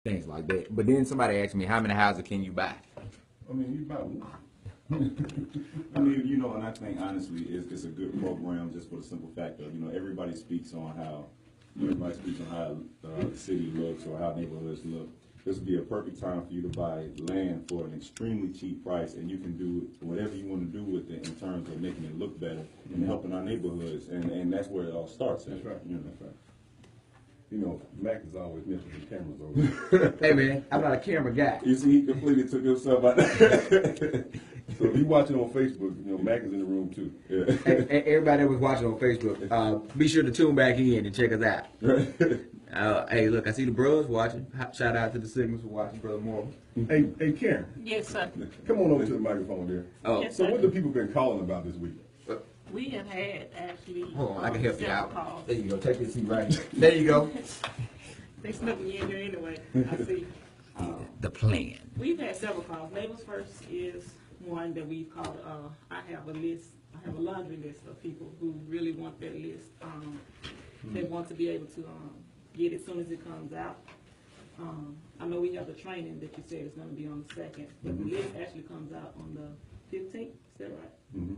things like that. But then somebody asked me, how many houses can you buy? I mean, you buy one. I mean, you know, and I think honestly, it's a good program just for the simple fact of, you know, everybody speaks on how the city looks or how neighborhoods look. This would be a perfect time for you to buy land for an extremely cheap price, and you can do whatever you want to do with it in terms of making it look better and helping our neighborhoods, and that's where it all starts. That's right. You know. That's right. You know, Mac is always messing with the cameras over there. Hey man, I'm not a camera guy. You see, he completely took himself out. So if you watching on Facebook, you know, Mac is in the room too. Yeah. Hey, everybody that was watching on Facebook, be sure to tune back in and check us out. Hey, look, I see the bros watching. Shout out to the Signals for watching, Brother Moore. Hey, Karen, Yes, sir. come on over to the microphone there. Oh, Yes, So sir. what the people been calling about this week? We have had actually. hold on, I can help you several out. calls. There you go. Take this seat right here. There you go. They snuck me in here anyway. I see. The plan. We've had several calls. Neighbors First is one that we've called. I have a list. I have a laundry list of people who really want that list. They want to be able to get it as soon as it comes out. I know we have the training that you said is going to be on the 2nd, but the list actually comes out on the 15th. Is that right? Mm-hmm.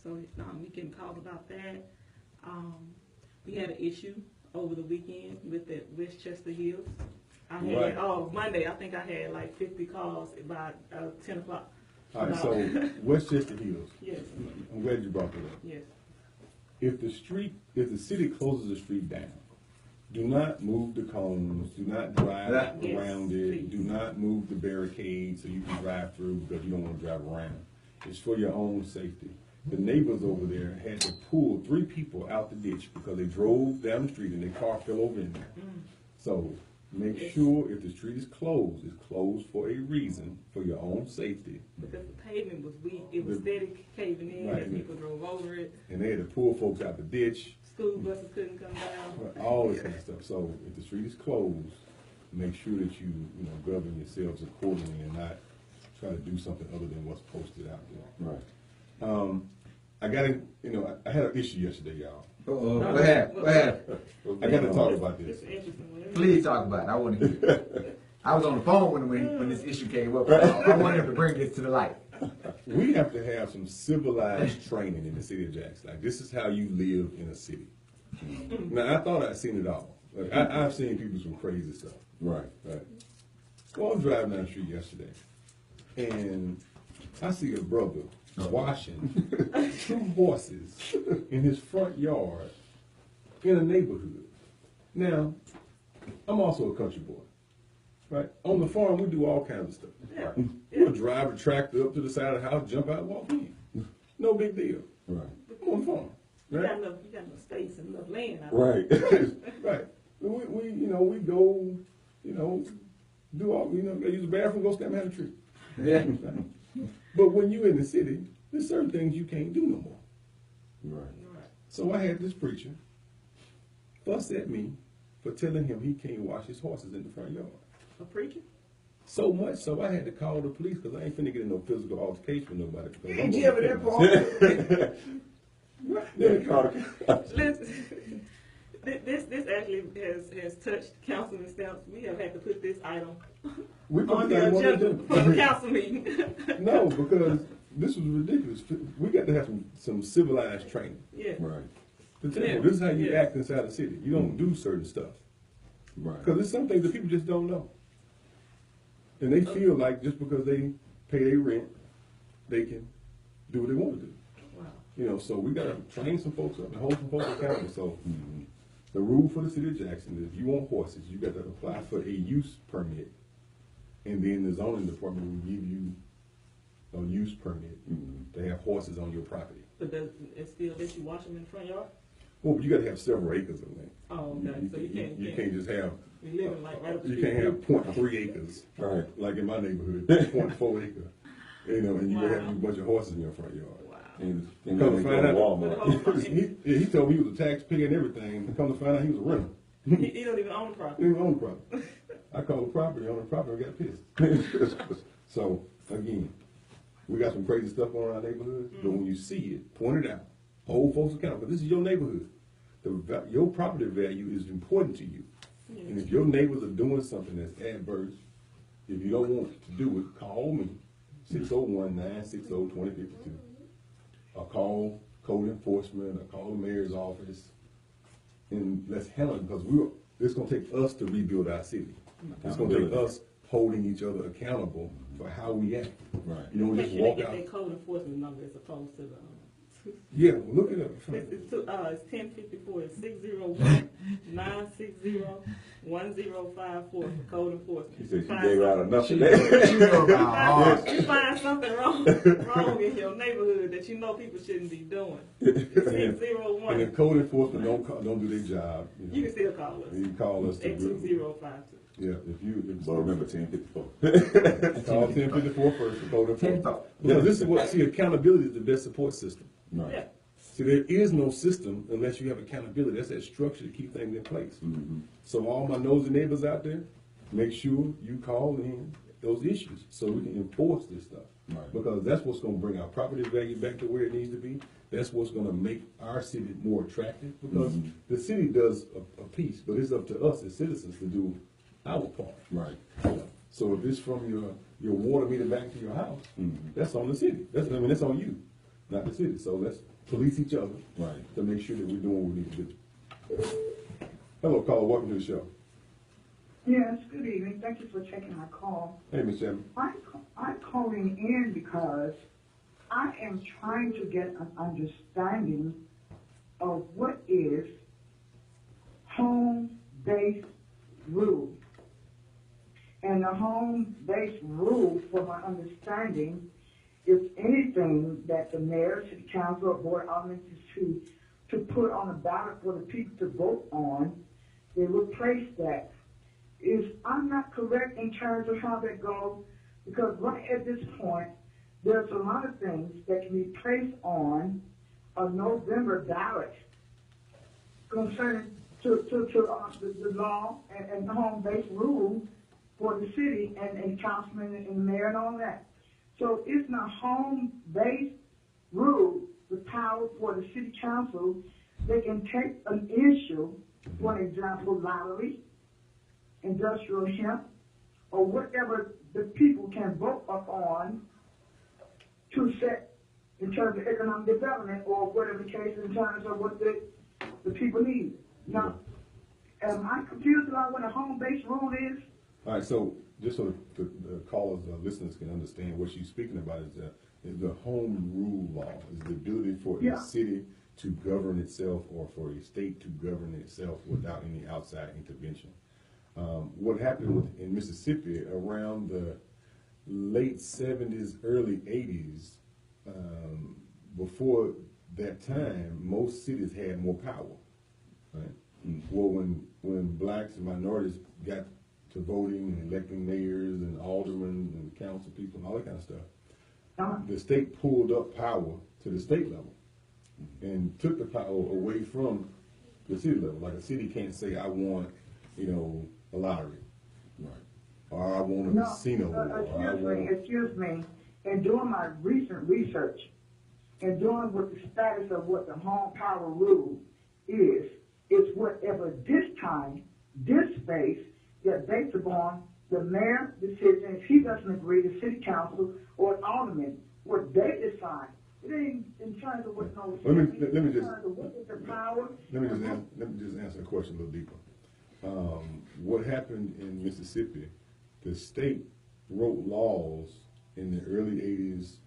So we can call about that. We had an issue over the weekend with the Westchester Hills. I had, Right. Monday, I think I had like 50 calls by 10 o'clock. All right, so Westchester Hills. Yes, I'm glad you brought that up. yes. If the city closes the street down, do not move the cones, do not drive Yes, around it, please. do not move the barricades so you can drive through because you don't want to drive around. It's for your own safety. The neighbors over there had to pull 3 people out the ditch because they drove down the street and their car fell over in there. So make Yes. sure if the street is closed, it's closed for a reason, for your own safety. Because the pavement was weak. It was steady caving in Right. as people drove over it. And they had to pull folks out the ditch, School buses couldn't come down. all this kind of stuff. So if the street is closed, make sure that you govern yourselves accordingly and not try to do something other than what's posted out there. Right. I got I had an issue yesterday, y'all. What happened? What happened? I got to talk about this. It's an interesting one. Please talk about it. I want to hear it. I was on the phone when this issue came up. I wanted him to bring this to the light. We have to have some civilized training in the city of Jackson. Like, this is how you live in a city. Now, I thought I'd seen it all. Like, I've seen people do some crazy stuff. Right. Right. So I'm driving down the street yesterday, and I see a brother washing 2 horses in his front yard in a neighborhood. Now, I'm also a country boy, right? On the farm, we do all kinds of stuff. Yeah. We'll drive a tractor up to the side of the house, jump out, walk in. No big deal. Right. I'm on the farm, You right? got enough space and enough land out Right. Right. We go, do all, go use the bathroom, go stand behind a tree. Yeah. But when you in the city, there's certain things you can't do no more. Right. Right. So I had this preacher fuss at me for telling him he can't wash his horses in the front yard. A preacher? So much so I had to call the police because I ain't finna get in no physical altercation with nobody. because I'm Ain't gonna you ever defend that myself. Then they called the- Listen, this actually has touched Councilman Stamps. We have had to put this item We put on that the one to agenda do. for the council meeting. No, because this was ridiculous. We got to have some civilized training. Yeah. Right. To tell Yeah. you, this is how you Yeah. act inside the city. You don't do certain stuff. Right. Because there's some things that people just don't know. And they feel like just because they pay their rent, they can do what they want to do. Wow. So we got to train some folks up and hold some folks accountable. So the rule for the city of Jackson is if you want horses, you got to apply for a use permit. And then the zoning department will give you a use permit to have horses on your property. But does it still let you wash them in the front yard? Well, but you got to have several acres of land. Oh, okay. So You can't just have, We living like right up the you street. can't have 0.3 acres. Right. Like in my neighborhood, 0.4 acre. And you have a Wow. bunch of horses in your front yard. Wow. And Come then to they go find to out, Walmart. he told me he was a taxpayer and everything. Come to find out he was a renter. He don't even own the He property. didn't own the property. I called the property owner, the property got pissed. So, again, we got some crazy stuff going on in our neighborhood, but when you see it, point it out. Hold folks accountable, because this is your neighborhood. Your property value is important to you. And if your neighbors are doing something that's adverse, if you don't want to do it, call me, 601-960-2052. Or call code enforcement, or call the mayor's office, and let's handle it, because it's gonna take us to rebuild our city. It's gonna take us holding each other accountable for how we act. Right. You don't Make just sure they walk get out. their code enforcement number as opposed to the, Yeah, well, look it up. it's 1054, it's 601-960-1054 for code enforcement. She said she gave out enough of that. You find something wrong in your neighborhood that you know people shouldn't be doing. It's And 601. if code enforcement don't do their job, You can still call us. you can call us to. 82052. Yeah, if But remember 1054. call 1054 first for code enforcement. Because this is what, see, accountability is the best support system. Right. Yeah. See, there is no system unless you have accountability. That's that structure to keep things in place. So all my nosy neighbors out there, make sure you call in those issues so we can enforce this stuff. Right. Because that's what's gonna bring our property value back to where it needs to be. That's what's gonna make our city more attractive, because the city does a piece, but it's up to us as citizens to do our part. Right. So if it's from your water meter back to your house, that's on the city. That's on you, not the city. So let's police each other, Right. to make sure that we're doing what we need to do. Hello, caller. Welcome to the show. Yes, good evening. Thank you for taking my call. Hey, Ms. Chapman. I'm calling in because I am trying to get an understanding of what is home-based rule. And the home-based rule, for my understanding, is anything that the mayor, city council, or board of aldermen to put on the ballot for the people to vote on, they would place that. I'm not correct in terms of how that goes, because right at this point, there's a lot of things that can be placed on a November ballot concerning the law and the home-based rule for the city and councilmen and the mayor and all that. So it's not home-based rule, the power for the city council. They can take an issue, for example, lottery, industrial hemp, or whatever the people can vote upon to set in terms of economic development, or whatever the case in terms of what the people need. Now, am I confused about what a home-based rule is? All right, so just so the callers, listeners can understand what she's speaking about is the home rule law, is the ability for a city to govern itself, or for a state to govern itself without any outside intervention. What happened in Mississippi around the late 70s, early 80s, before that time, most cities had more power, right? Well, when blacks and minorities got to voting and electing mayors and aldermen and council people and all that kind of stuff, the state pulled up power to the state level and took the power away from the city level. Like a city can't say, I want, a lottery, right? Or I want a casino. Excuse me. In doing my recent research, and doing what the status of what the home power rule is whatever this time, this space, that based upon the mayor's decision. If he doesn't agree, the city council or alderman, what they decide. It ain't in terms of what no. Let me just what is the power. Let me just answer the question a little deeper. What happened in Mississippi? The state wrote laws in the early 80s,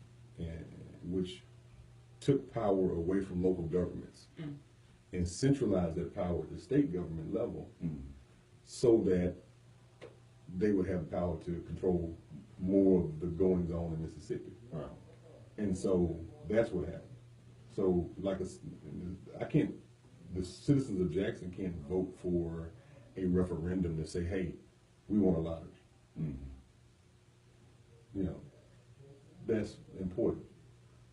which took power away from local governments and centralized that power at the state government level, so that they would have power to control more of the goings on in Mississippi. Right. And so that's what happened. So the citizens of Jackson can't vote for a referendum to say, hey, we want a lottery. That's important,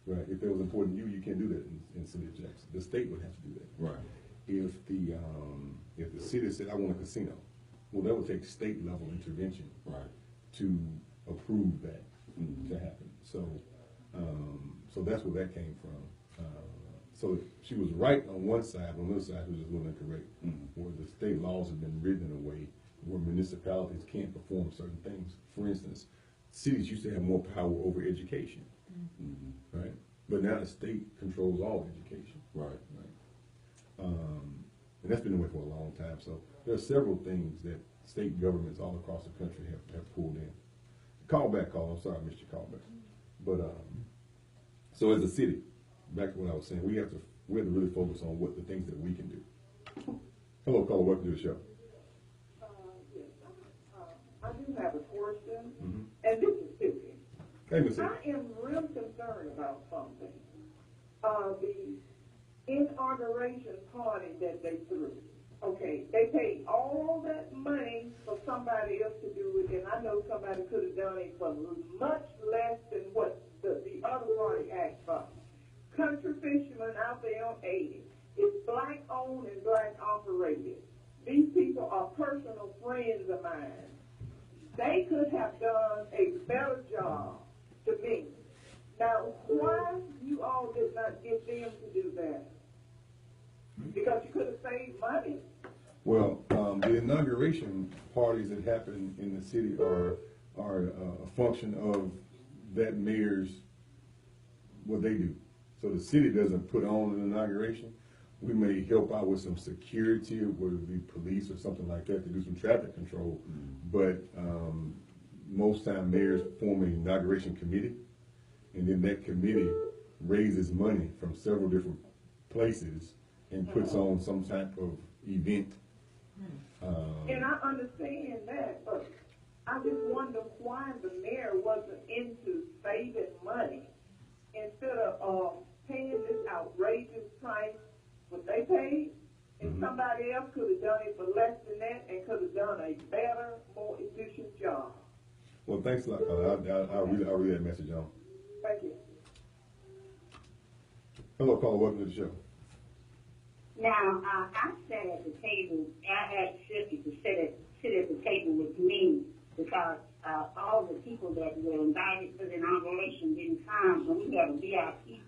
right? If it was important to you, you can't do that in the city of Jackson. The state would have to do that. Right. If the city said, I want a casino, well, that would take state level intervention, Right. to approve that to happen. So that's where that came from. so she was right on one side, on the other side, she was just a little incorrect. Where the state laws have been written in a way where municipalities can't perform certain things. For instance, cities used to have more power over education, right? But now the state controls all education. Right. And that's been the way for a long time. So there are several things that state governments all across the country have pulled in. Callback call, I'm sorry I missed your callback. But so as a city, back to what I was saying, we have to really focus on what the things that we can do. Hello, caller, welcome to the show. Yes, I do have a question, and this is Tiffany. Hey, Miss I am real concerned about something. The inauguration party that they threw. Okay, they paid all that money for somebody else to do it, and I know somebody could have done it for much less than what the other party asked for. Country Fisherman out there on 80. It's black owned and black operated. These people are personal friends of mine. They could have done a better job to me. Now, why you all did not get them to do that? Because you could have saved money. Well, the inauguration parties that happen in the city are a function of that mayor's, what they do. So the city doesn't put on an inauguration. We may help out with some security, whether it be police or something like that, to do some traffic control. But most time mayors form an inauguration committee, and then that committee raises money from several different places and puts on some type of event. And I understand that, but I just wonder why the mayor wasn't into saving money instead of paying this outrageous price what they paid, and somebody else could have done it for less than that and could have done a better, more efficient job. Well, thanks a lot, caller. I'll read that message on. Thank you. Hello, caller. Welcome to the show. Now, I sat at the table. I had Sissy to sit at the table with me because all the people that were invited to the inauguration didn't come, and we had a VIP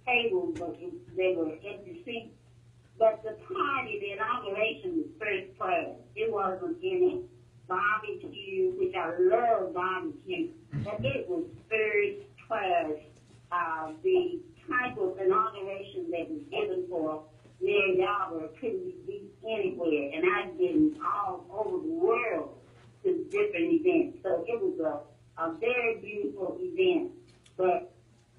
table, but they were empty seats. But the party, the inauguration was first class. It wasn't any barbecue, which I love barbecue, but it was first class. The type of inauguration that was given for Mary Yarborough couldn't be beat anywhere, and I've been all over the world to different events. So it was a very beautiful event. But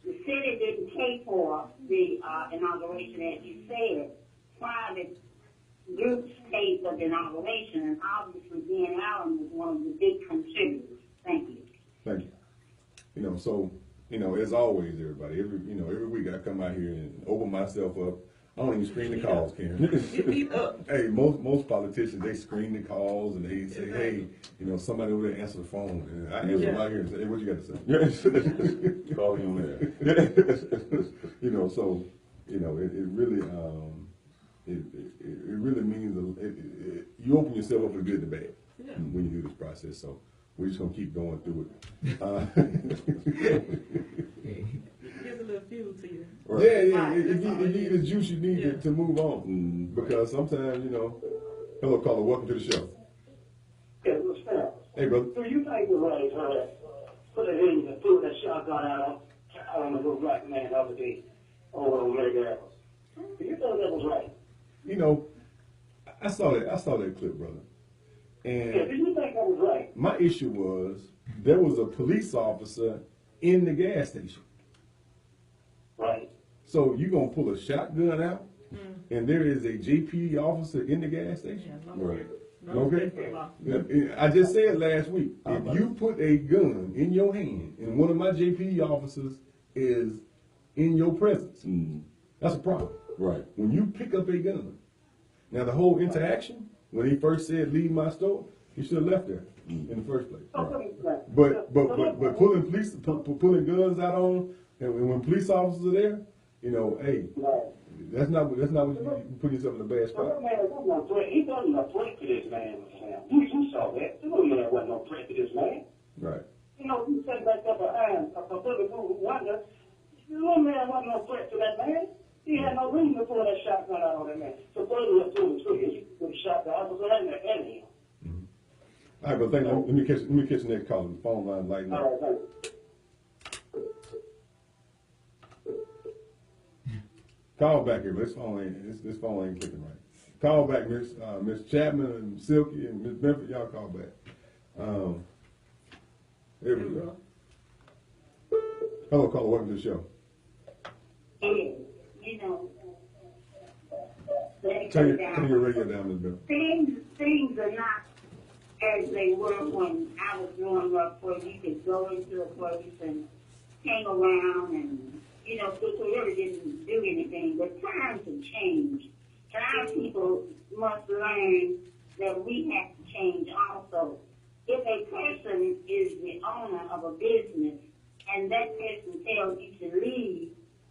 the city didn't pay for the inauguration, as you said. Private groups paid for the inauguration, and obviously Ben Allen was one of the big contributors. Thank you. Thank you. So, as always, everybody, every week I come out here and open myself up. I don't even screen the calls, Karen. Hey, most politicians, they screen the calls and they say, hey, somebody over there answer the phone. And I answer right here and say, hey, what you got to say? Call me on there. So, it really, it really means, you open yourself up for the good and the bad when you do this process. So we're just going to keep going through it. Gives a little fuel to you. Right. Yeah, it need the juice you need to move on. Because sometimes, hello, caller, welcome to the show. Yeah, what's that? Hey, brother. Do you think the right put it in and pull that shotgun out on the little black man the other day over on Red Arrows? Do you think that was right? I saw that clip, brother. And Yeah, do you think that was right? my issue was there was a police officer in the gas station. Right. So you gonna pull a shotgun out, and there is a JP officer in the gas station? Right. Okay. I just said last week, if you put a gun in your hand and one of my JP officers is in your presence, that's a problem. Right. When you pick up a gun, now the whole interaction, when he first said leave my store, he should have left there in the first place. But pulling guns out on, and when police officers are there, hey, that's not what you put yourself in a bad spot. That man wasn't no threat. He wasn't a threat to this man, Sam. You saw that. The little man wasn't no threat to this man. Right. You set back up behind a little who wonder. The little man wasn't no threat to that man. He had no reason to pull that shotgun out on that man. So finally, he pulled the trigger. He put the shotgun out, so that didn't end him. All right, but thank you. Let me catch the next caller. The phone line lighting up. All right, thank you. Call back here. This phone ain't clicking right. Call back, Miss Chapman and Silky and Miss Benford. Y'all call back. There we go. Hello, caller. Welcome to the show. And, you know, let me Turn down. your radio down, Miss Benford. Things are not as they were when I was growing up, where you could go into a place and hang around and, you know, people really didn't do anything. But times have changed. And our people must learn that we have to change also. If a person is the owner of a business and that person tells you to leave,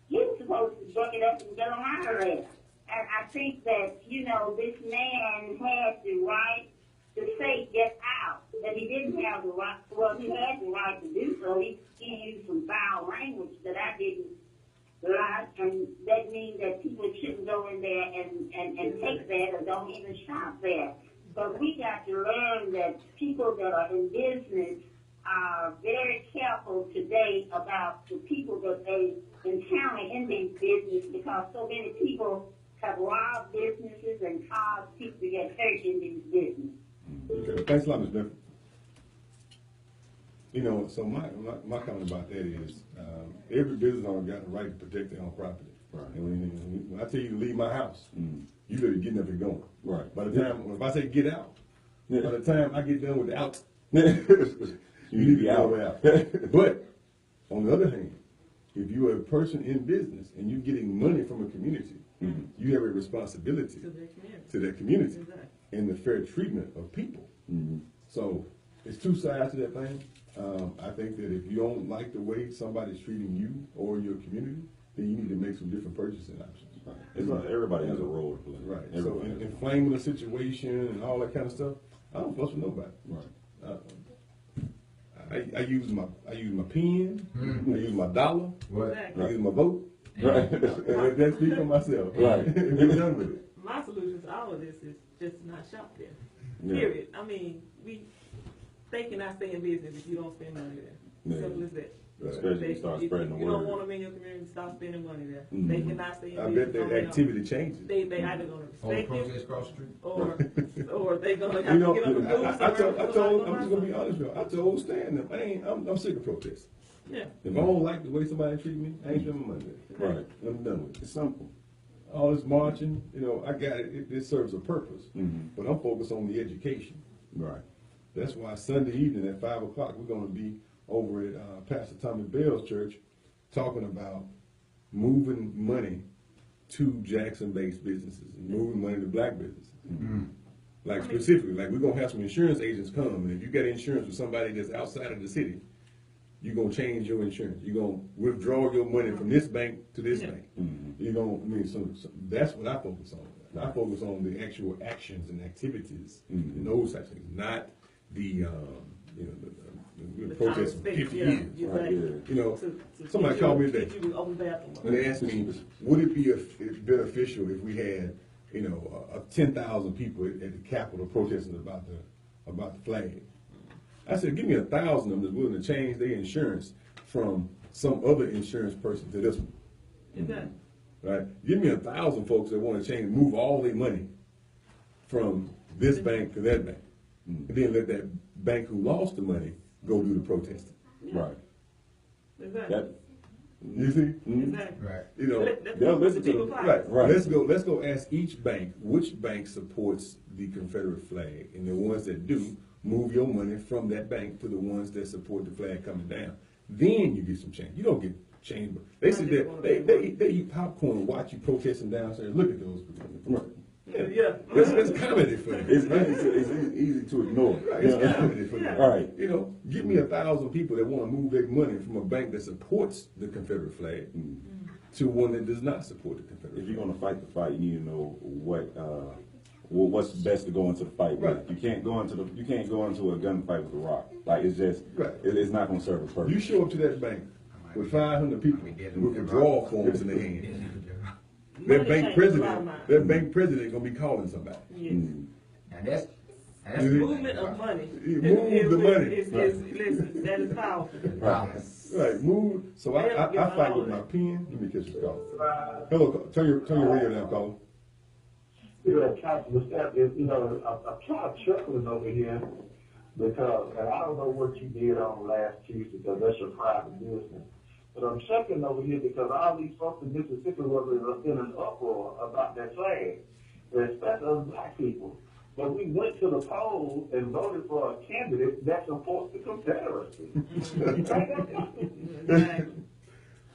you're supposed to buck it up and get on out of there. And I think that, you know, this man had the right to say get out, but he didn't have the right, well, he had the right to do so. He used some foul language that I didn't like, and that means that people shouldn't go in there and take that or don't even shop there. But we got to learn that people that are in business are very careful today about the people that they encounter in these businesses, because so many people have robbed businesses and caused people to get hurt in these businesses. Okay, thanks a lot, Ms. Benford. You know, so my comment about that is every business owner got the right to protect their own property. Right. And when I tell you to leave my house, you better get up and going. Right. By the time, if I say get out, by the time I get done with the out, You need to be out. But on the other hand, if you're a person in business and you're getting money from a community, you have a responsibility to that community Exactly. and the fair treatment of people. So it's two sides to that thing. I think that if you don't like the way somebody's treating you or your community, then you need to make some different purchasing options. Right. It's like everybody has a role to play. Right. Everybody. So inflaming the situation and all that kind of stuff, I don't fuss with nobody. Right. I use my pen, I use my dollar, Exactly. I use my vote. Right. And that's me for myself. Right. And we're done with it. My solution to all of this is just not shop there. Yeah. Period. I mean, they cannot stay in business if you don't spend money there. Yeah. Simple as that. Especially if you start spreading the If you don't word. want them in your community, stop spending money there. They cannot stay in I business. bet that activity changes. They either gonna On the respect you, protest across the street. or they gonna have You know, to get up and do I something. told, I'm just gonna be honest with you. I told Stan that I'm sick of protesting. Yeah. If I don't like the way somebody treat me, I ain't spending my money there. Right. I'm done with it. It's simple. All this marching, you know, I got it. It serves a purpose, Mhm. but I'm focused on the education. Right. That's why Sunday evening at 5 o'clock we're going to be over at Pastor Tommy Bell's church talking about moving money to Jackson-based businesses and moving money to black businesses. Like specifically, like we're going to have some insurance agents come, and if you got insurance with somebody that's outside of the city, you're going to change your insurance. You're going to withdraw your money from this bank to this bank. You're going to, I mean, so that's what I focus on. I focus on the actual actions and activities and those types of things, not the, the protest for 50 years. Right, yeah. You know, To somebody get called me you- today get you to open bathroom. and they asked me, would it be beneficial if we had, 10,000 people at the Capitol protesting about the flag? I said, give me 1,000 of them that's willing to change their insurance from some other insurance person to this one. Exactly. Right? Give me 1,000 folks that want to change, move all their money from this bank to that bank. And then let that bank who lost the money go do the protesting. Right. Exactly. That, You see? Exactly. Right. You know, That's they'll what listen the to people them. fight. right. Right. Let's go ask each bank which bank supports the Confederate flag, and the ones that do, move your money from that bank to the ones that support the flag coming down. Then you get some change. You don't get change. They sit there, they eat popcorn and watch you protesting downstairs. Look at those people. right. Yeah. It's comedy for them. It's easy to ignore. Right, it's comedy for them. All right. You know, give me 1,000 people that want to move their money from a bank that supports the Confederate flag to one that does not support the Confederate If flag. you're gonna fight the fight, you need to know what's best to go into the fight with. Right. You can't go into a gunfight with a rock. Like it's just Right. it's not gonna serve a purpose. You show up to that bank with 500 people with withdrawal forms in their hand. Their Money bank changes a lot of president, their minds. bank president gonna be calling somebody. Yes. And that's Movement of money. You move the money. Listen, that is powerful. Right, move. So They'll I give fight all with of my it. pen. Let me catch this call. Hello, turn your radio down, caller. You know, Councilman Staff, you know, I'm kind of chuckling over here because, and I don't know what you did on last Tuesday because that's your private business. But I'm chuckling over here because all these folks in Mississippi were in an uproar about that flag, especially us black people. But we went to the polls and voted for a candidate that supports the Confederacy.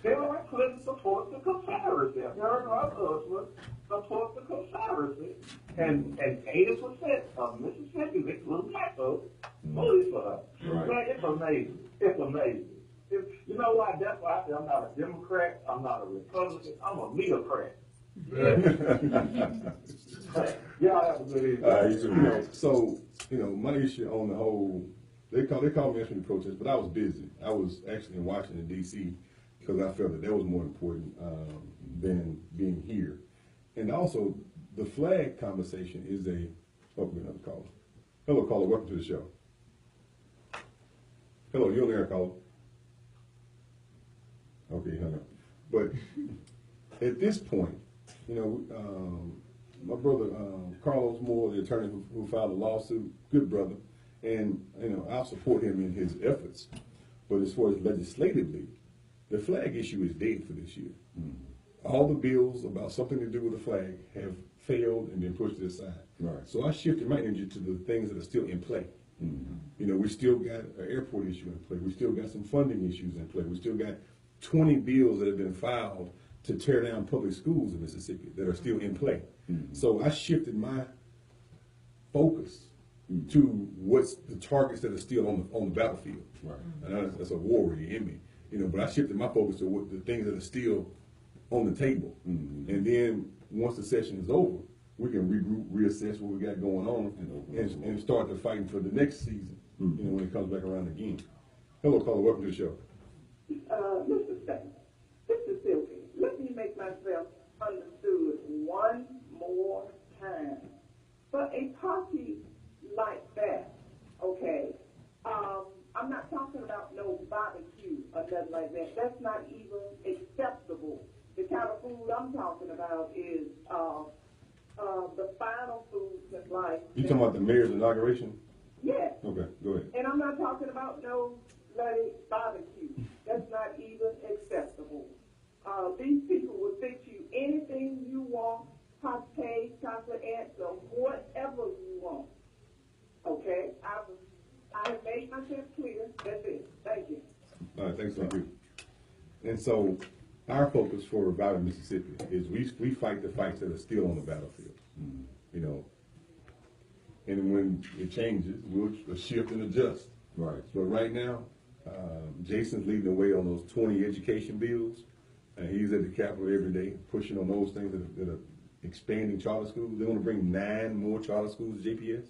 Hillary Clinton supports the Confederacy. America Hustler supports the Confederacy. And 80% of Mississippi, including black folks, voted for her. Right. Man, it's amazing. It's amazing. You know why? That's why I say I'm not a Democrat. I'm not a Republican. I'm a Metacrat. Y'all have a good evening. So my issue on the whole, they called me yesterday to protest, but I was busy. I was actually in Washington D.C. because I felt that was more important than being here. And also, the flag conversation is another caller. Hello, caller. Welcome to the show. Hello, you're on the air, caller. Okay, hung up. But at this point, my brother Carlos Moore, the attorney who filed a lawsuit, good brother, and I'll support him in his efforts. But as far as legislatively, the flag issue is dead for this year. All the bills about something to do with the flag have failed and been pushed to the side. Right. So I shifted my energy to the things that are still in play. We still got an airport issue in play. We still got some funding issues in play. We still got 20 bills that have been filed to tear down public schools in Mississippi that are still in play. So I shifted my focus to what's the targets that are still on the battlefield. Right. And that's a warrior in me, but I shifted my focus to what the things that are still on the table. And then once the session is over, we can regroup, reassess what we got going on, and start the fighting for the next season. When it comes back around again. Hello, caller. Welcome to the show. Mr. Stanton, this is Sylvie. Let me make myself understood one more time. For a party like that, okay, I'm not talking about no barbecue or nothing like that. That's not even acceptable. The kind of food I'm talking about is the final foods in life. You talking about the mayor's inauguration? Yes. Okay, go ahead. And I'm not talking about no bloody barbecue. That's not even acceptable. These people will fix you anything you want, hot cake, chocolate ants, or whatever you want. Okay? I have made myself clear. That's it. Thank you. All right, thanks, thank you. And so our focus for Reviving Mississippi is we fight the fights that are still on the battlefield. And when it changes, we'll shift and adjust. Right. But right now, Jason's leading the way on those 20 education bills, and he's at the Capitol every day pushing on those things that are expanding charter schools. They want to bring 9 more charter schools to JPS.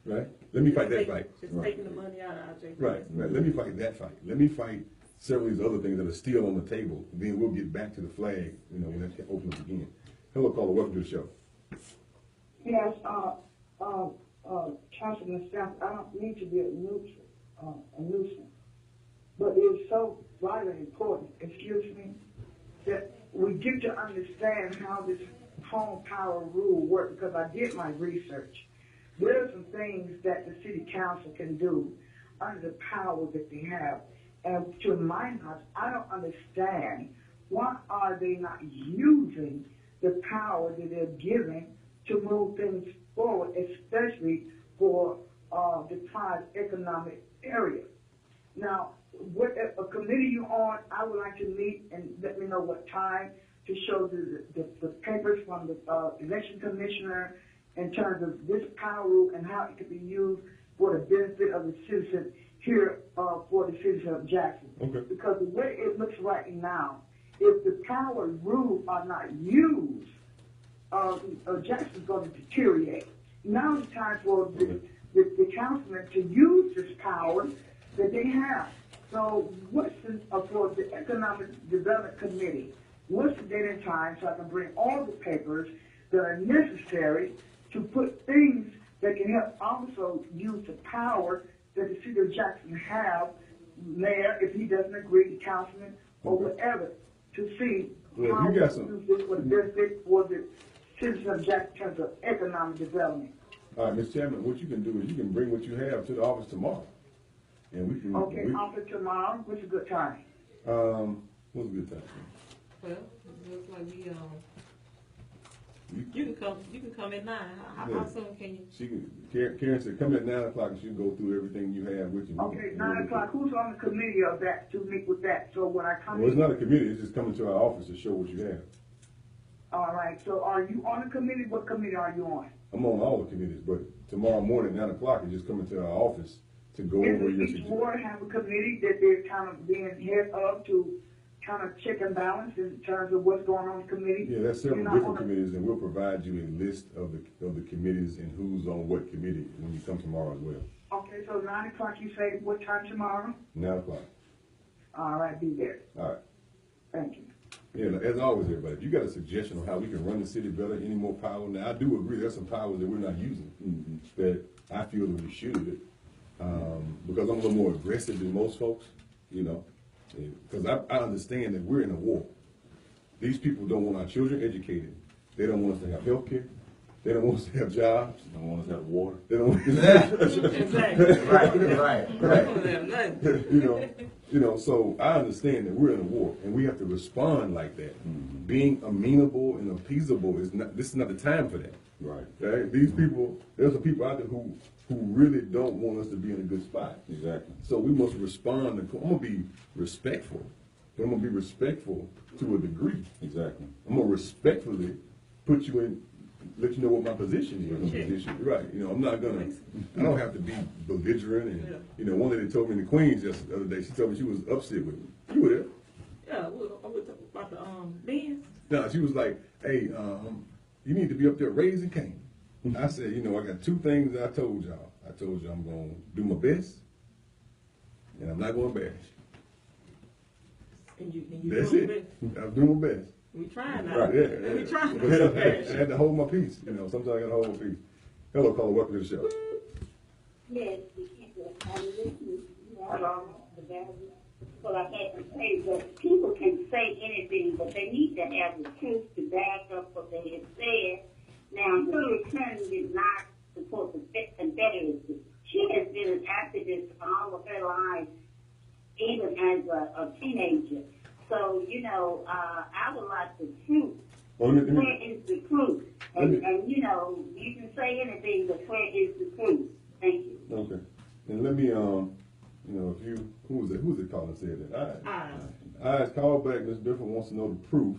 Right? Let me fight that fight. Just taking the money out of our JPS. Right. Let me fight that fight. Let me fight several of these other things that are still on the table. Then we'll get back to the flag, when that opens up again. Hello, caller. Welcome to the show. Yes, Councilman Staff, I don't need to be a nuisance, but it's so vitally important, that we get to understand how this home power rule works, because I did my research. There are some things that the city council can do under the power that they have. And to my knowledge, I don't understand why are they not using the power that they're given to move things forward, especially for the tribe's economic area. Now, what a committee you on, I would like to meet and let me know what time to show the papers from the election commissioner in terms of this power rule and how it can be used for the benefit of the citizens here for the citizens of Jackson. Okay. Because the way it looks right now, if the power rules are not used, Jackson's going to deteriorate. Now it's time for the councilmen to use this power that they have. So what's for the Economic Development Committee? what's the date and time so I can bring all the papers that are necessary to put things that can help also use the power that the city of Jackson have, mayor, if he doesn't agree, the councilman, or whatever, to see Well, how you we got can some- use this for the benefit for the citizens of Jackson in terms of economic development. All right, Mr. Chairman, what you can do is you can bring what you have to the office tomorrow. And we can, Okay, offer tomorrow, what's a good time? what's a good time? Well, it looks like we, You- you can come at 9. How Yeah. soon can you? She can, Karen said, come at 9 o'clock and she'll go through everything you have with you. Okay, 9 o'clock, who's on the committee of that, to meet with that? So when I come Well, it's in, not a committee, it's just coming to our office to show what you have. all right, so are you on the committee? What committee are you on? I'm on all the committees, but tomorrow morning, 9 o'clock, is just coming to our office to go over Is your each suggestions. ward have a committee that they're kind of being head of to kind of check and balance in terms of what's going on in the committee? Yeah, there's several You're not different on the- committees, and we'll provide you a list of the committees and who's on what committee when you come tomorrow as well. Okay, so 9 o'clock, you say, what time tomorrow? 9 o'clock. All right, be there. All right. Thank you. Yeah, as always, everybody, if you got a suggestion on how we can run the city better, any more power, now I do agree, there's some powers that we're not using, that I feel that we should, because I'm a little more aggressive than most folks, you know, because I understand that we're in a war. These people don't want our children educated. They don't want us to have health care. They don't want us to have jobs. They don't want us to have water. They don't want Exactly. Right. Don't have nothing. you know, so I understand that we're in a war and we have to respond like that. Being amenable and appeasable this is not the time for that. Right. Okay? These people, there's some people out there who really don't want us to be in a good spot. Exactly. So we must respond. I'm gonna be respectful. I'm gonna be respectful to a degree. Exactly. I'm gonna respectfully put you in, let you know what my position is. Right. You know, I'm not gonna, I don't have to be belligerent. And, you know, one lady told me in the Queens just the other day, she told me she was upset with me. You were there. Yeah, we're talking about the bins. No, she was like, hey, you need to be up there raising Cain. I said, you know, I got two things that I told y'all. I told you I'm going to do my best, and I'm not going to bash. And you That's doing it. best. I'm doing my best. We trying now. Right, yeah. We trying But I had to hold my peace. You know, sometimes I got to hold my peace. Hello, caller. Welcome to the show. Yes, I'm listening. What I had to say, but people can say anything, but they need to have the truth to back up what they have said. Now, Hillary Clinton is not supposed to fit Confederacy. She has been an activist all of her life, even as a teenager. So, you know, I would like the truth. Well, Where is the truth? And, you know, you can say anything, but where is the truth? Thank you. Okay. And let me, you know, if you, who was it calling said that? I called back. Ms. Bifford wants to know the proof,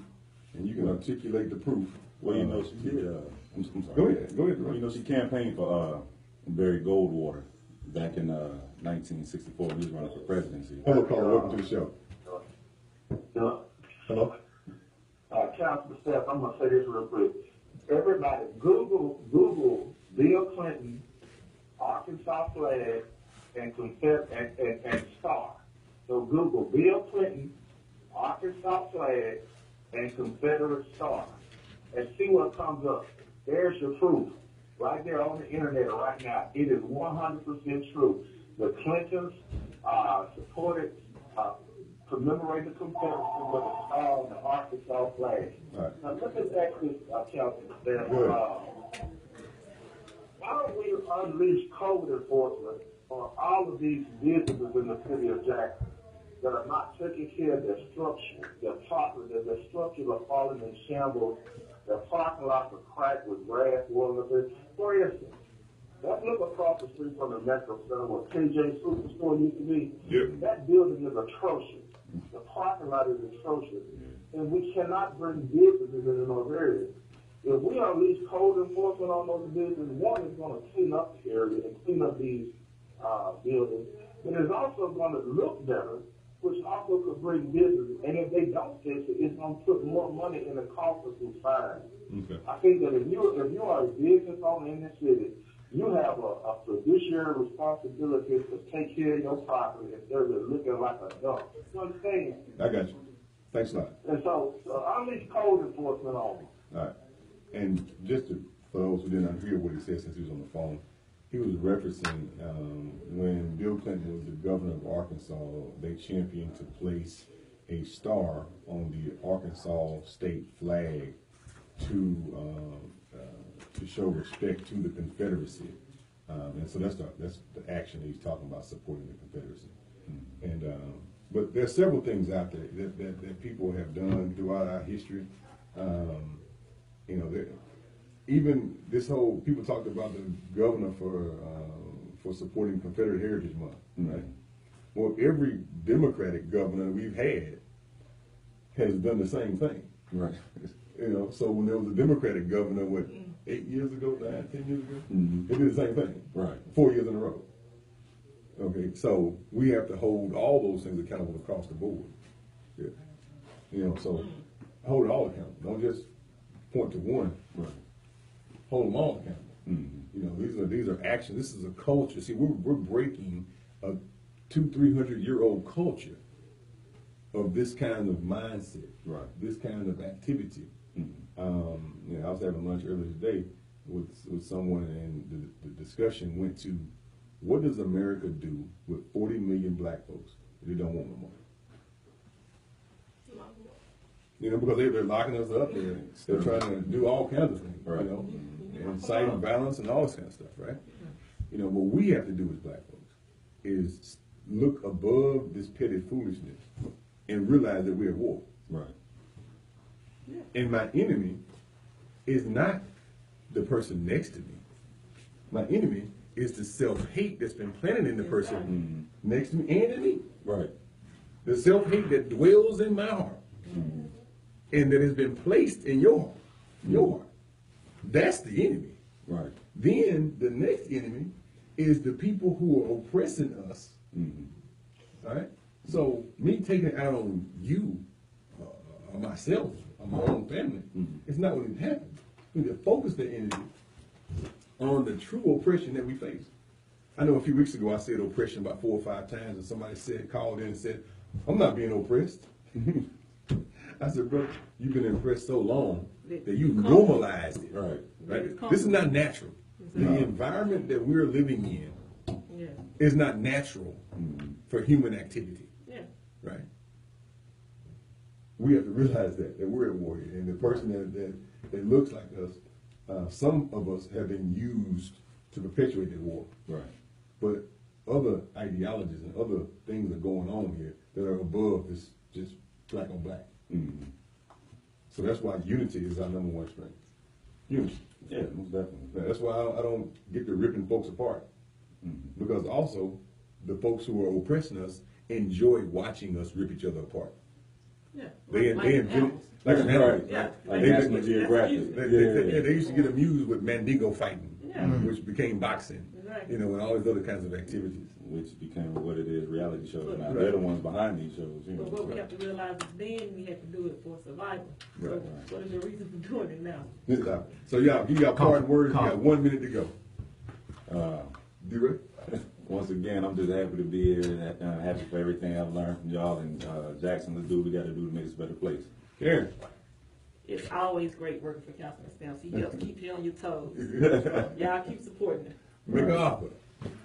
and you can articulate the proof. Well, you know, she did. I'm sorry. Go ahead. Go ahead. You know, she campaigned for Barry Goldwater back in 1964. He was running for presidency. Hello, caller. Welcome to the show. Hello. Councilman Steph, I'm gonna say this real quick. Everybody, Google Bill Clinton, Arkansas flag, and star. So Google Bill Clinton, Arkansas flag, and Confederate star, and see what comes up. There's your proof, right there on the internet right now. It is 100% true. The Clintons supported, commemorate the Confederacy with a star on the Arkansas flag. Right. Now let me ask this, Councilman Steph. Why don't we unleash code enforcement on all of these businesses in the city of Jackson that are not taking care of their structure, their structures are falling in shambles, their parking lots are cracked with grass, water. For instance, let's look across the street from the Metro Center where KJ Superstore used to be. Yep. That building is atrocious. The parking lot is atrocious. And we cannot bring businesses in those areas. If we unleash code enforcement on those businesses, one is going to clean up the area and clean up these buildings, but it's also going to look better, which also could bring business. And if they don't fix it, it's going to put more money in the coffers through fines. Okay. I think that if you are a business owner in the city, you have a fiduciary responsibility to take care of your property if they're looking like a dump. You understand? I got you. Thanks a lot. And so I need code enforcement on them. All right. And just for those who didn't hear what he said since he was on the phone, he was referencing when Bill Clinton was the governor of Arkansas, they championed to place a star on the Arkansas state flag to show respect to the Confederacy. And so that's the action that he's talking about, supporting the Confederacy. And but there's several things out there that people have done throughout our history. You know, even this whole, people talked about the governor for supporting Confederate Heritage Month, right? Well, every Democratic governor we've had has done the same thing. Right. You know, so when there was a Democratic governor, 8 years ago, 10 years ago, they did the same thing. Right. 4 years in a row. Okay, so we have to hold all those things accountable across the board. Yeah. You know, so hold it all accountable. Don't just point to one. Right. Hold them all accountable. You know, these are actions. This is a culture. See, we're breaking a 200-300-year-old culture of this kind of mindset, Right. this kind of activity. You know, I was having lunch earlier today with someone, and the discussion went to, what does America do with 40 million black folks that they don't want no more? You know, because they're locking us up there. They're trying to do all kinds of things, Right. you know, inciting violence and all this kind of stuff, right? You know, what we have to do as black folks is look above this petty foolishness and realize that we're at war. Right. And my enemy is not the person next to me. My enemy is the self-hate that's been planted in the person next to me and in me. Right. The self-hate that dwells in my heart and that has been placed in your heart. That's the enemy. Right. Then the next enemy is the people who are oppressing us. All right? So me taking it out on you, or myself, or my own family, it's not what it happened. We need to focus the energy on the true oppression that we face. I know a few weeks ago I said oppression about 4 or 5 times, and somebody called in and said, I'm not being oppressed. I said, brother, you've been oppressed so long that you've normalized it. Right? This is not natural. The environment that we're living in is not natural for human activity. Right? We have to realize that we're at war here, and the person that looks like us, some of us have been used to perpetuate that war. Right. But other ideologies and other things are going on here that are above this just black on black. So that's why unity is our number one strength. Unity. Yeah, most definitely. That's why I don't get to ripping folks apart. Because also, the folks who are oppressing us enjoy watching us rip each other apart. Yeah. They invented, like an Right. animal. Yeah. Like They- National Geographic. They used to get amused with Mandingo fighting, Yeah. which became boxing, Exactly. you know, and all these other kinds of activities. Which became what it is, reality shows now. Right. They're the ones behind these shows, you know. But what we have to realize is then we have to do it for survival. Right. So what is your reason for doing it now? So y'all, you got parting words. You got 1 minute to go. Uh, D-Ray? Once again, I'm just happy to be here and happy for everything I've learned from y'all. And Jackson, let's do what we got to do to make this a better place. Karen? It's always great working for Councilman Stamps. He helps keep you on your toes. Y'all keep supporting him. Make an offer.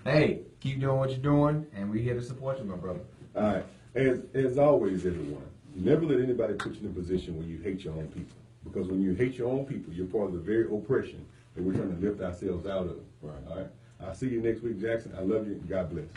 Hey, keep doing what you're doing, and we're here to support you, my brother. All right. As always, everyone, never let anybody put you in a position where you hate your own people. Because when you hate your own people, you're part of the very oppression that we're trying to lift ourselves out of. Right. All right. I'll see you next week, Jackson. I love you. God bless.